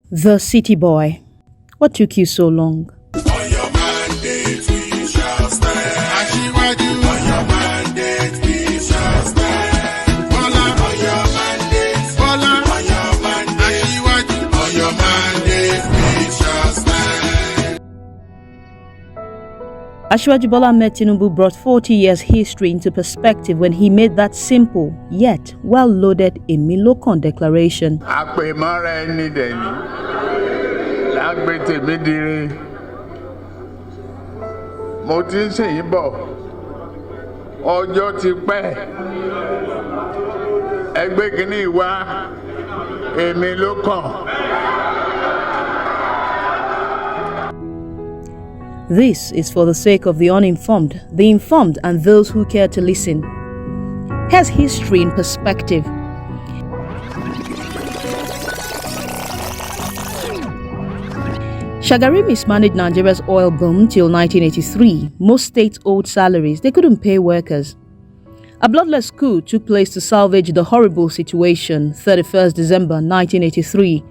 The City Boy. What took you so long? On your mandate we shall stand. Asiwaju. On your mandate we shall stand. Bola. On your mandate. Bola. On your mandate. Asiwaju. On your mandate we shall stand. Asiwaju Bola Ahmed Tinubu brought 40 years history into perspective when he made that simple yet well-loaded EMILOKAN declaration. Àpèmọ́ra ẹni dẹ̀ni lágbé tèmi dire mo ti ń ṣèyí bọ̀ ọjọ́ ti pẹ́ ẹgbẹ́ kìíní wá EMILOKAN. This is for the sake of the uninformed, the informed, and those who care to listen. Here's history in perspective. Shagari mismanaged Nigeria's oil boom till 1983. Most states owed salaries. They couldn't pay workers. A bloodless coup took place to salvage the horrible situation. 31st December 1983.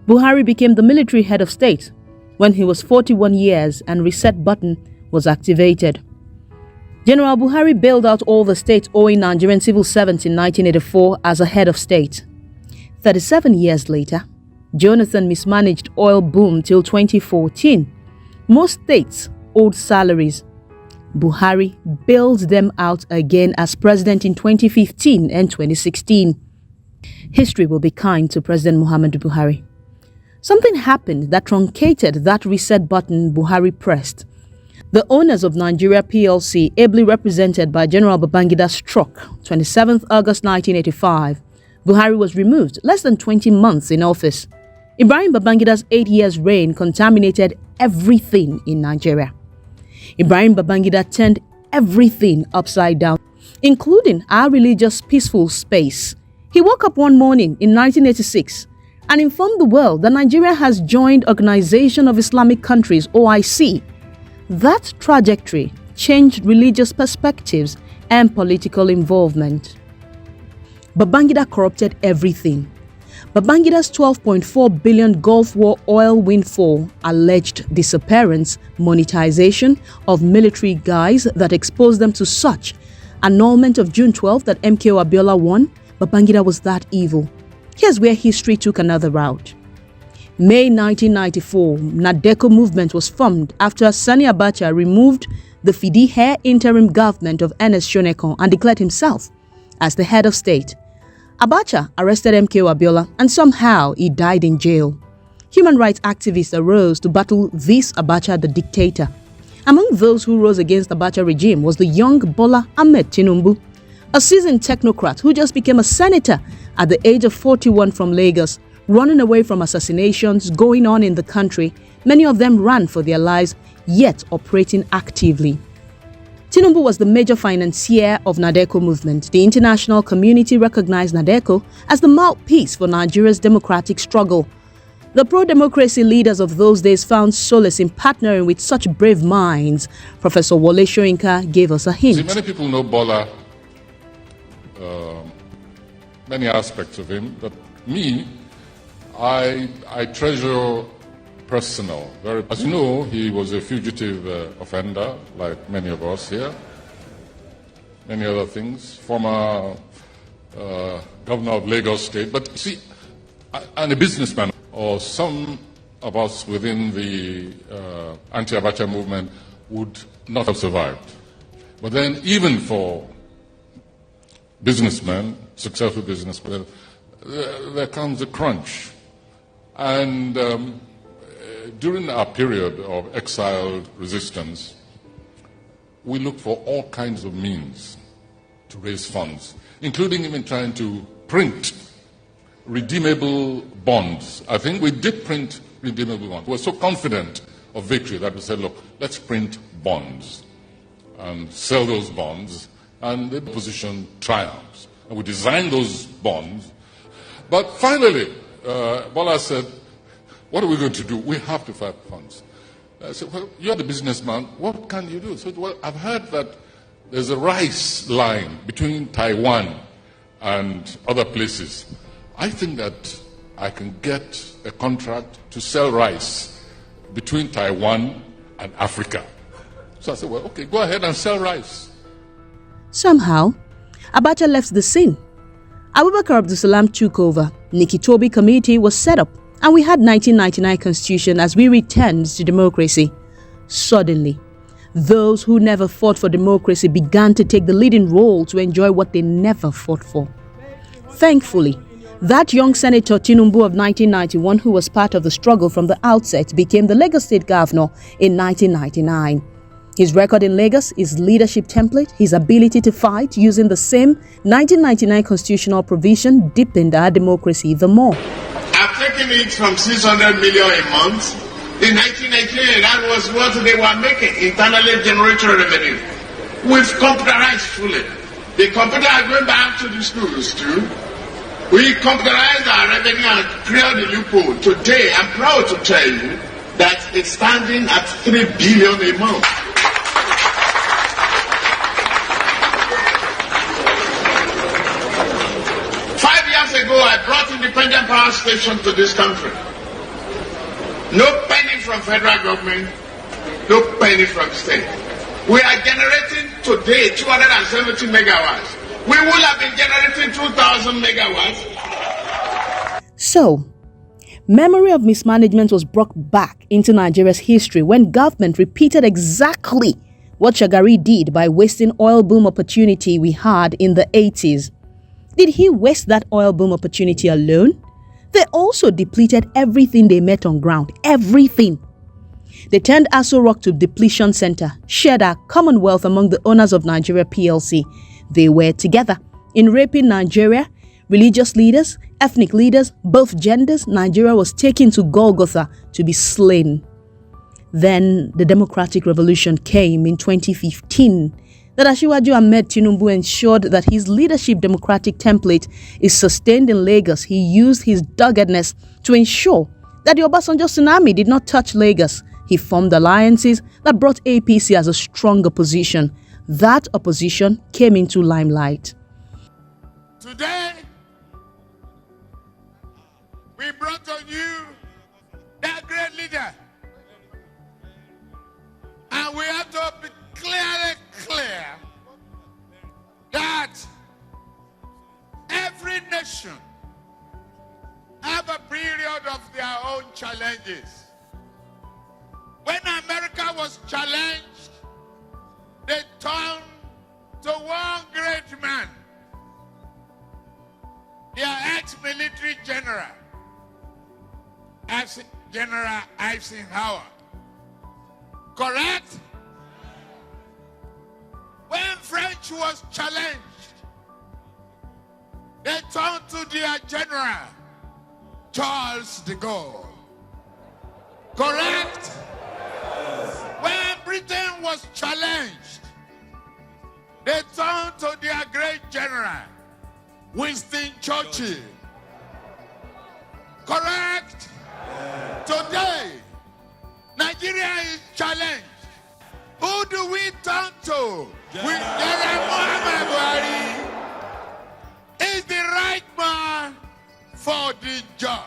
Buhari became the military head of state when he was 41 years and reset button was activated. General Buhari bailed out all the states owing Nigerian civil servants in 1984 as a head of state. 37 years later, Jonathan mismanaged oil boom till 2014. Most states owed salaries. Buhari bailed them out again as president in 2015 and 2016. History will be kind to President Muhammadu Buhari. Something happened that truncated that reset button Buhari pressed. The owners of Nigeria PLC, ably represented by General Babangida, struck 27th August 1985. Buhari was removed less than 20 months in office. Ibrahim Babangida's 8 years reign contaminated everything in Nigeria. Ibrahim Babangida turned everything upside down, including our religious peaceful space. He woke up one morning in 1986 and informed the world that Nigeria has joined Organization of Islamic Countries, OIC. That trajectory changed religious perspectives and political involvement. Babangida corrupted everything. Babangida's 12.4 billion Gulf War oil windfall, alleged disappearance, monetization of military guys that exposed them to such, annulment of June 12 that MKO Abiola won. Babangida was that evil. Here's where history took another route. May 1994, NADECO movement was formed after Sani Abacha removed the Fidi-Hair interim government of Ernest Shonekan and declared himself as the head of state. Abacha arrested MKO Abiola and somehow he died in jail. Human rights activists arose to battle this Abacha the dictator. Among those who rose against Abacha regime was the young Bola Ahmed Tinubu, a seasoned technocrat who just became a senator at the age of 41 from Lagos, running away from assassinations going on in the country. Many of them ran for their lives, yet operating actively. Tinubu was the major financier of NADECO movement. The international community recognized NADECO as the mouthpiece for Nigeria's democratic struggle. The pro-democracy leaders of those days found solace in partnering with such brave minds. Professor Wole Soyinka gave us a hint. See, many people know Bola, many aspects of him, but me, I treasure personal. As you know, he was a fugitive offender, like many of us here. Many other things. Former governor of Lagos State. But see, and a businessman, or some of us within the anti-Abacha movement would not have survived. But then, even for businessmen, successful businessmen, there comes a crunch. And during our period of exiled resistance, we looked for all kinds of means to raise funds, including even trying to print redeemable bonds. I think we did print redeemable bonds. We were so confident of victory that we said, look, let's print bonds and sell those bonds, and the opposition triumphs. And we designed those bonds. But finally, Bola said, what are we going to do? We have to find funds. I said, well, you're the businessman. What can you do? So, well, I've heard that there's a rice line between Taiwan and other places. I think that I can get a contract to sell rice between Taiwan and Africa. So I said, well, okay, go ahead and sell rice. Somehow, Abacha left the scene. Abubakar Abdulsalam took over. Nikki Toby Committee was set up, and we had 1999 Constitution as we returned to democracy. Suddenly, those who never fought for democracy began to take the leading role to enjoy what they never fought for. Thankfully, that young Senator Tinubu of 1991, who was part of the struggle from the outset, became the Lagos State Governor in 1999. His record in Lagos, his leadership template, his ability to fight using the same 1999 constitutional provision deepened our democracy the more. I've taken it from 600 million a month. In 1998, that was what they were making, internally generated revenue. We've computerized fully. The computer are going back to the schools too. We computerized our revenue and cleared the loophole. Today, I'm proud to tell you that it's standing at 3 billion a month. Ago, I brought independent power stations to this country. No penny from federal government, no penny from state. We are generating today 270 megawatts. We will have been generating 2,000 megawatts. So, memory of mismanagement was brought back into Nigeria's history when government repeated exactly what Shagari did by wasting oil boom opportunity we had in the 80s. Did he waste that oil boom opportunity alone? They also depleted everything they met on ground. Everything. They turned Aso Rock to depletion center, shared our commonwealth among the owners of Nigeria PLC. They were together in raping Nigeria, religious leaders, ethnic leaders, both genders. Nigeria was taken to Golgotha to be slain. Then the democratic revolution came in 2015. That Asiwaju Ahmed Tinubu ensured that his leadership democratic template is sustained in Lagos. He used his doggedness to ensure that the Obasanjo tsunami did not touch Lagos. He formed alliances that brought APC as a strong opposition. That opposition came into limelight. Today, we brought on you that great leader. And we have to be clear that every nation have a period of their own challenges. When America was challenged, they turned to one great man, their ex-military general, General Eisenhower. Correct? When French was challenged, they turned to their general, Charles de Gaulle. Correct? When Britain was challenged, they turned to their great general, Winston Churchill. Correct? Today, Nigeria is challenged. Who do we turn to? General Muhammad Buhari is the right man for the job.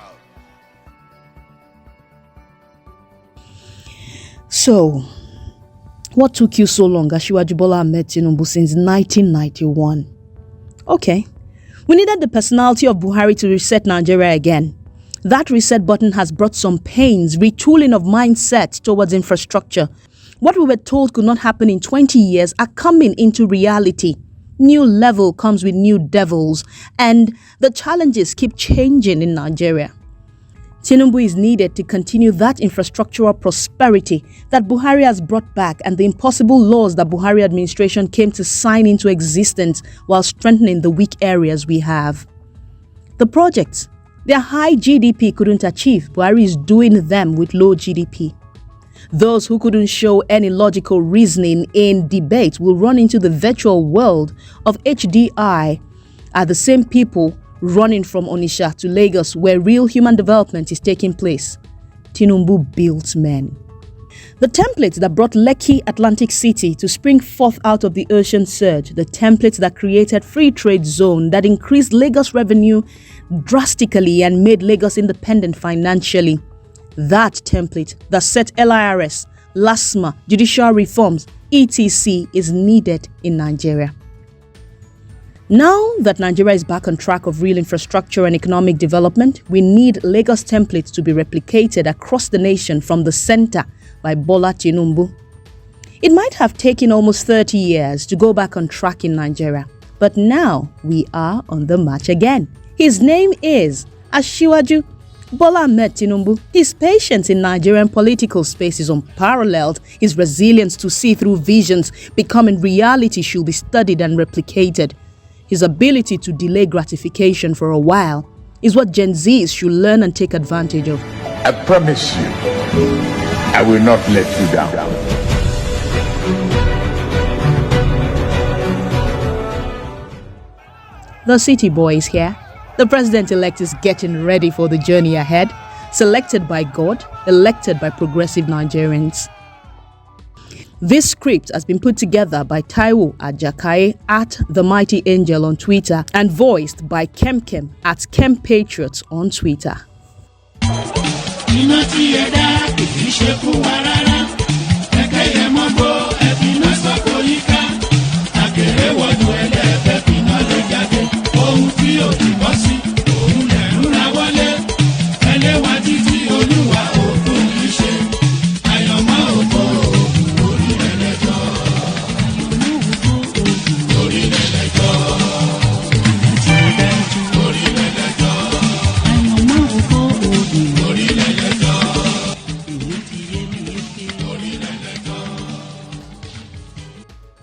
So, what took you so long, Asiwaju Bola Ahmed Tinubu, since 1991? Okay, we needed the personality of Buhari to reset Nigeria again. That reset button has brought some pains, retooling of mindset towards infrastructure. What we were told could not happen in 20 years are coming into reality. New level comes with new devils, and the challenges keep changing in Nigeria. Tinubu is needed to continue that infrastructural prosperity that Buhari has brought back and the impossible laws that Buhari administration came to sign into existence while strengthening the weak areas we have. The projects, their high GDP couldn't achieve. Buhari is doing them with low GDP. Those who couldn't show any logical reasoning in debate will run into the virtual world of HDI are the same people running from Onitsha to Lagos where real human development is taking place. Tinubu built men. The template that brought Lekki Atlantic City to spring forth out of the ocean surge, the template that created free trade zone that increased Lagos revenue drastically and made Lagos independent financially. That template that set LIRS, LASMA, judicial reforms, etc. is needed in Nigeria. Now that Nigeria is back on track of real infrastructure and economic development, we need Lagos templates to be replicated across the nation from the center by Bola Tinubu. It might have taken almost 30 years to go back on track in Nigeria, but now we are on the march again. His name is Asiwaju Bola Ahmed Tinubu. His patience in Nigerian political space is unparalleled. His resilience to see through visions becoming reality should be studied and replicated. His ability to delay gratification for a while is what Gen Zs should learn and take advantage of. I promise you, I will not let you down. The city boy is here. The president-elect is getting ready for the journey ahead. Selected by God, elected by progressive Nigerians. This script has been put together by Taiwo Ajakaye at The Mighty Angel on Twitter and voiced by Kemkem at Kempatriots on Twitter.